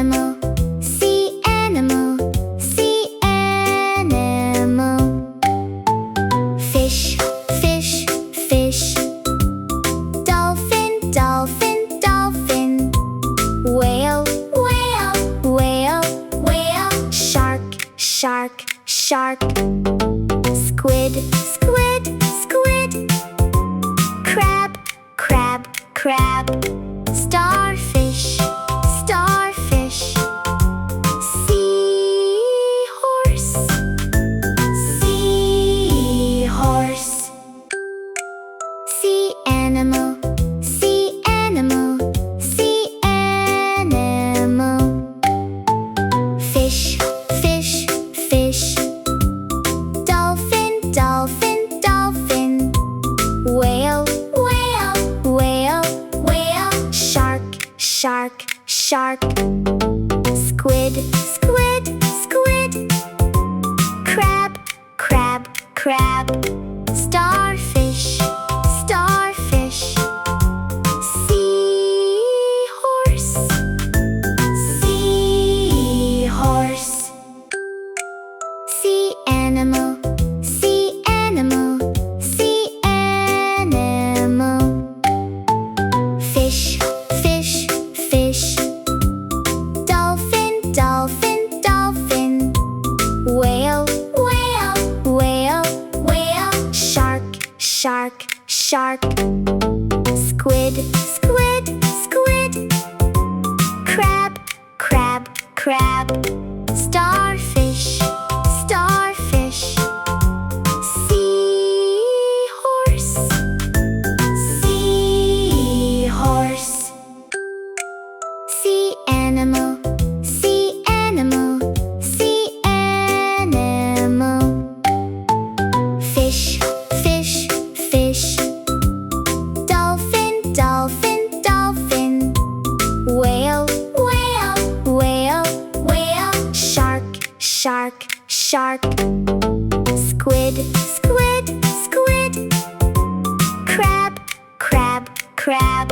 animal, sea animal, sea animal. Fish, fish, fish. Dolphin, dolphin, dolphin. Whale, whale, whale, whale. Shark, shark, shark. Squid, squid, squid. Crab, crab, crab. Starfish, starfish. Seahorse, seahorse. Sea animal, sea animal, sea animal. Fish, fish, fish. Dolphin, dolphin, dolphin. Whale, whale, whale, whale. Shark, shark, shark. Squid, squid, squid. Crab, crab, crab. Starfish, starfish. Seahorse, seahorse. Sea animal, sea animal, sea animal. Fish, fish, fish. Dolphin, dolphin, dolphin. Whale, whale, whale, whale. Shark, shark, shark. Squid, squid, squid. Crab, crab, crab. Starfish, starfish. Seahorse, seahorse. Sea animal, sea animal, sea animal. Fish, fish, fish. Dolphin, dolphin, dolphin. Whale, whale, whale, whale. Shark, shark, shark. Squid, squid, squid. Crab, crab, crab.